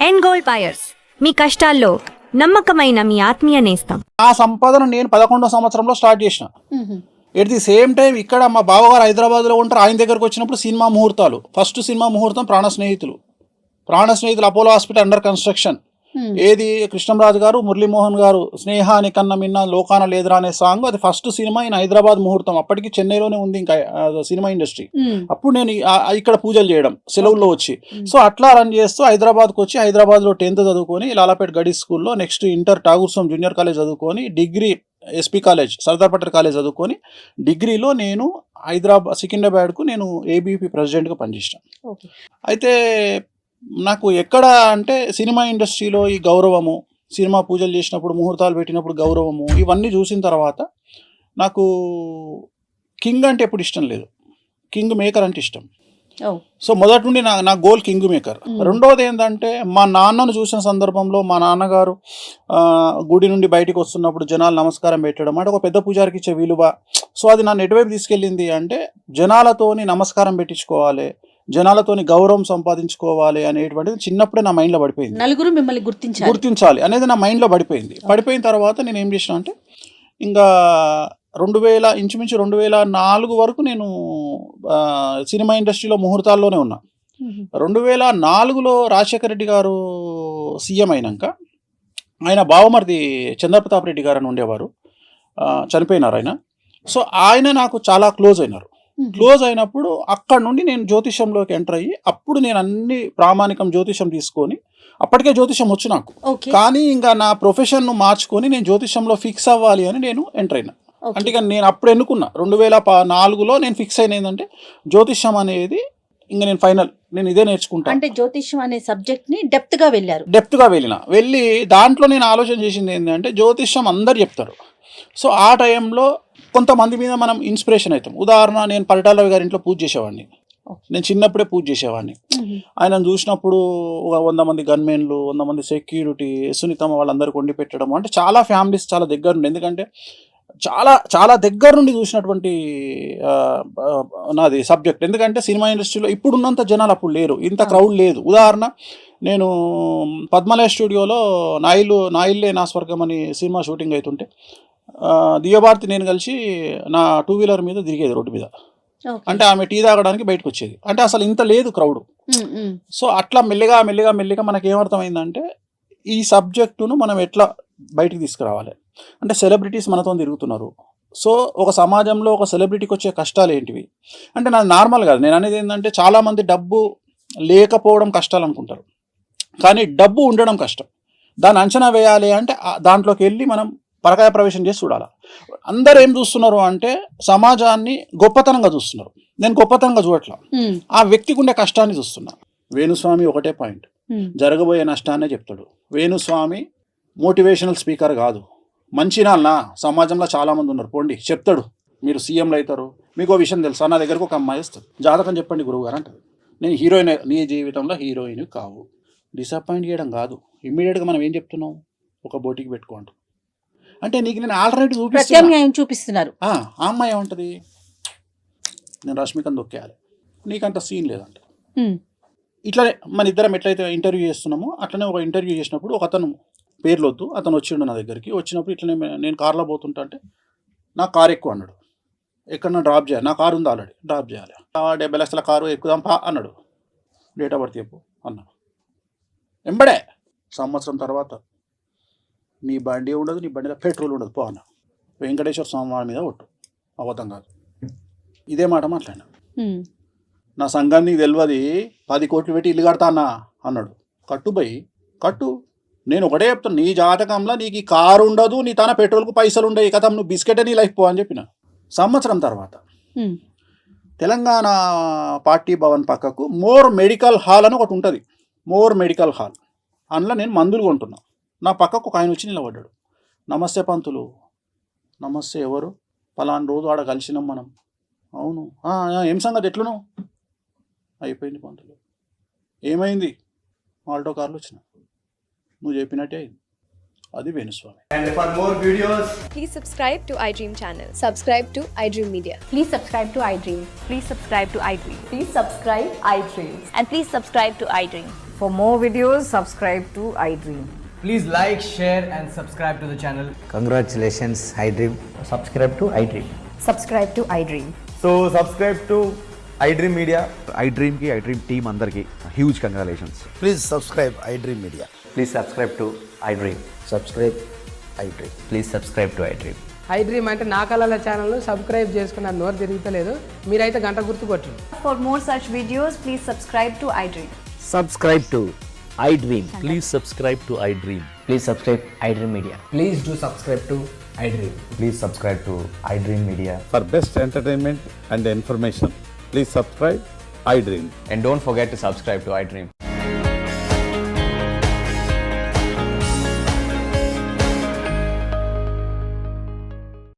And gold buyers, మీ కష్టాల్లో నమ్మకమైన మీ ఆత్మీయ నేస్తం. ఆ సంపాదన నేను 11వ సంవత్సరంలో స్టార్ట్ చేసిన. ఎట్ ది సేమ్ టైం ఇక్కడ మా బావగారు హైదరాబాద్లో ఉంటారు. ఆయన దగ్గరకు వచ్చినప్పుడు సినిమా ముహూర్తాలు. ఫస్ట్ సినిమా ముహూర్తం ప్రాణ స్నేహితులు అపోలో హాస్పిటల్ అండర్ కన్స్ట్రక్షన్. ఏది కృష్ణంరాజు గారు, మురళీమోహన్ గారు స్నేహాని కన్నా మిన్న లోకాన లేదురా అనే సాంగ్, అది ఫస్ట్ సినిమా ఇన్ హైదరాబాద్ ముహూర్తం. అప్పటికి చెన్నైలోనే ఉంది ఇంకా సినిమా ఇండస్ట్రీ. అప్పుడు నేను ఇక్కడ పూజలు చేయడం సెలవుల్లో వచ్చి, సో అట్లా రన్ చేస్తూ హైదరాబాద్కి వచ్చి హైదరాబాద్లో 10th చదువుకొని లాలాపేట్ గడీస్ స్కూల్లో, next inter Tagore junior college చదువుకొని, degree SP college Sardar Patel college చదువుకొని, డిగ్రీలో నేను సికింద్రాబాద్కు నేను ఏబీపీ ప్రెసిడెంట్గా పనిచేసాను. అయితే నాకు ఎక్కడ అంటే సినిమా ఇండస్ట్రీలో ఈ గౌరవము, సినిమా పూజలు చేసినప్పుడు ముహూర్తాలు పెట్టినప్పుడు గౌరవము, ఇవన్నీ చూసిన తర్వాత నాకు కింగ్ అంటే ఎప్పుడు ఇష్టం లేదు, కింగ్ మేకర్ అంటే ఇష్టం. సో మొదటి నుండి నా గోల్ కింగ్ మేకర్. రెండవది ఏంటంటే మా నాన్నను చూసిన సందర్భంలో మా నాన్నగారు గుడి నుండి బయటికి వస్తున్నప్పుడు జనాలు నమస్కారం పెట్టడం అంటే ఒక పెద్ద పూజారికి ఇచ్చే విలువ. సో అది నన్ను ఎటువైపు తీసుకెళ్ళింది అంటే జనాలతోని నమస్కారం పెట్టించుకోవాలి, జనాలతోని గౌరవం సంపాదించుకోవాలి అనేటువంటిది చిన్నప్పుడే నా మైండ్లో పడిపోయింది. నలుగురు మిమ్మల్ని గుర్తించాలి అనేది నా మైండ్లో పడిపోయిన తర్వాత నేను ఏం చేసిన అంటే ఇంకా ఇంచుమించు 2004 వరకు నేను సినిమా ఇండస్ట్రీలో ముహూర్తాల్లోనే ఉన్నా. 2004లో రాజశేఖర రెడ్డి గారు సీఎం అయినాక ఆయన బావమరిది చంద్రప్రతాప్ రెడ్డి గారు అని ఉండేవారు, చనిపోయినారు ఆయన. సో ఆయన నాకు చాలా క్లోజ్ అయినప్పుడు అక్కడ నుండి నేను జ్యోతిషంలోకి ఎంటర్ అయ్యి, అప్పుడు నేను అన్ని ప్రామాణికం జ్యోతిషం తీసుకొని, అప్పటికే జ్యోతిషం వచ్చు నాకు, కానీ ఇంకా నా ప్రొఫెషన్ను మార్చుకొని నేను జ్యోతిషంలో ఫిక్స్ అవ్వాలి అని నేను ఎంటర్ అయినా. అంటే ఇక నేను అప్పుడు ఎన్నుకున్నా 2004లో నేను ఫిక్స్ అయిన ఏంటంటే జ్యోతిషం అనేది ఇంకా నేను ఫైనల్, నేను ఇదే నేర్చుకుంటా. అంటే జ్యోతిషం అనే సబ్జెక్ట్ ని డెప్త్ గా వెళ్ళి దాంట్లో నేను ఆలోచన చేసింది ఏంటంటే జ్యోతిషం అందరు చెప్తారు. సో ఆ టైంలో కొంతమంది మీద మనం ఇన్స్పిరేషన్ అవుతాం. ఉదాహరణ, నేను పరిటాల గారి ఇంట్లో పూజ చేసేవాడిని, నేను చిన్నప్పుడే పూజ చేసేవాడిని. ఆయనను చూసినప్పుడు ఒక 100 మంది గన్మెన్లు, 100 మంది సెక్యూరిటీ, సునీతమ్మ వాళ్ళందరికీ వండి పెట్టడం, అంటే చాలా ఫ్యామిలీస్ చాలా దగ్గర నుండి, ఎందుకంటే చాలా చాలా దగ్గర నుండి చూసినటువంటి నాది సబ్జెక్ట్. ఎందుకంటే సినిమా ఇండస్ట్రీలో ఇప్పుడున్నంత జనాలు అప్పుడు లేరు, ఇంత క్రౌడ్ లేదు. ఉదాహరణ, నేను పద్మలయ స్టూడియోలో నాయిల్లే నా స్వర్గం అని సినిమా షూటింగ్ అవుతుంటే దివ్యభారతి నేను కలిసి నా 2-వీలర్ మీద తిరిగేది రోడ్డు మీద. అంటే ఆమె టీ తాగడానికి బయటకు వచ్చేది, అంటే అసలు ఇంత లేదు క్రౌడ్. సో అట్లా మెల్లిగా మనకి ఏమర్థమైందంటే ఈ సబ్జెక్టును మనం ఎట్లా బయటికి తీసుకురావాలి అంటే, సెలబ్రిటీస్ మనతో తిరుగుతున్నారు. సో ఒక సమాజంలో ఒక సెలబ్రిటీకి వచ్చే కష్టాలు ఏంటివి అంటే, నాది నార్మల్ కాదు. నేను అనేది ఏంటంటే, చాలామంది డబ్బు లేకపోవడం కష్టాలు అనుకుంటారు, కానీ డబ్బు ఉండడం కష్టం. దాన్ని అంచనా వేయాలి అంటే దాంట్లోకి వెళ్ళి మనం పరకాయ ప్రవేశం చేసి చూడాలి. అందరు ఏం చూస్తున్నారు అంటే సమాజాన్ని గొప్పతనంగా చూస్తున్నారు. నేను గొప్పతనంగా చూడట్లా, ఆ వ్యక్తికి ఉండే కష్టాన్ని చూస్తున్నా. వేణుస్వామి ఒకటే పాయింట్, జరగబోయే నష్టాన్నే చెప్తాడు. వేణుస్వామి మోటివేషనల్ స్పీకర్ కాదు. మంచి నాన్న సమాజంలో చాలామంది ఉన్నారు, పోండి చెప్తాడు, మీరు సీఎంలు అవుతారు. మీకు ఒక విషయం తెలుసా, నా దగ్గరకు ఒక అమ్మాయి వస్తుంది, జాతకం చెప్పండి గురువు గారు అంటారు. నేను హీరోయిన్, నీ జీవితంలో హీరోయిన్ కావు. డిసప్పాయింట్ చేయడం కాదు, ఇమ్మీడియట్గా మనం ఏం చెప్తున్నాం, ఒక బోటికి పెట్టుకోండి అంటే నీకు నేను ఆల్టర్నేటివ్ చూపిస్తున్నారు. ఆ అమ్మాయి ఏముంటుంది, నేను రష్మికను దొక్కేయాలి, నీకంత సీన్ లేదంట. ఇట్లనే మన ఇద్దరం ఎట్లయితే ఇంటర్వ్యూ చేస్తున్నామో అట్లనే ఒక ఇంటర్వ్యూ చేసినప్పుడు ఒక అతను, పేర్లొద్దు, అతను వచ్చిండు నా దగ్గరికి. వచ్చినప్పుడు ఇట్లనే నేను కార్లో పోతుంటా అంటే, నా కారు ఎక్కువ అన్నాడు, ఎక్కడన్నా డ్రాప్ చేయాలి, నా కారు ఉంది ఆల్రెడీ, డ్రాప్ చేయాలి. 70 లక్షల కారు ఎక్కుదాం పా అన్నాడు. డేట్ ఆఫ్ బర్త్ చెప్పు అన్నా. ఎంబడే సంవత్సరం తర్వాత నీ బండి ఉండదు, నీ బండిలో పెట్రోల్ ఉండదు పో అన్న. వెంకటేశ్వర స్వామి వారి మీద ఒట్టు, అబద్ధం కాదు. ఇదే మాట మాట్లాడినా. నా సంఘం నీకు తెలియదు, 10 కోట్లు పెట్టి ఇల్లు కడతా అన్నాడు. కట్టు. నేను ఒకటే చెప్తాను, నీ జాతకంలో నీకు ఈ కారు ఉండదు, నీ తన పెట్రోల్కు పైసలు ఉండవు, కథ నువ్వు బిస్కెట్ నీ లైఫ్ పో అని చెప్పిన. సంవత్సరం తర్వాత తెలంగాణ పార్టీ భవన్ పక్కకు మోర్ మెడికల్ హాల్ అని ఒకటి ఉంటుంది, మోర్ మెడికల్ హాల్. అందులో నేను మందులు కొంటున్నా. నా పక్కకు ఒక ఆయన వచ్చి నిలబడ్డాడు. నమస్తే పంతులు. నమస్తే, ఎవరు? పలానా రోజు ఆడ కలిసినాం మనం. అవును, ఏం సంగతి, ఎట్లను? అయిపోయింది పంతులు. ఏమైంది? ఆల్టో కార్లు వచ్చిన, నువ్వు చెప్పినట్టే అయింది. అది Venu Swamy. And for more videos, Please subscribe to iDream channel. Subscribe to iDream Media. Please subscribe to iDream. Please subscribe to iDream. Please subscribe iDream. And please subscribe to iDream. For more videos, subscribe to iDream. please like, share and subscribe to the channel. Congratulations, iDream. Subscribe to iDream. Subscribe to iDream. So subscribe to iDream Media. iDream की iDream team अंदर की huge congratulations. Please subscribe iDream Media. Please subscribe to iDream. Subscribe iDream. Please subscribe to iDream. iDream అంటే నా కళల channel subscribe చేసుకున్న నోరు తిరుగుతలేదు, మీరైతే గంట గుర్తు కొట్టండి. For more such videos, please subscribe to iDream. Subscribe to iDream. Please subscribe to iDream. Please subscribe iDream Media. Please do subscribe to iDream. Please subscribe to iDream Media. For best entertainment and information, please subscribe iDream. And don't forget to subscribe to iDream.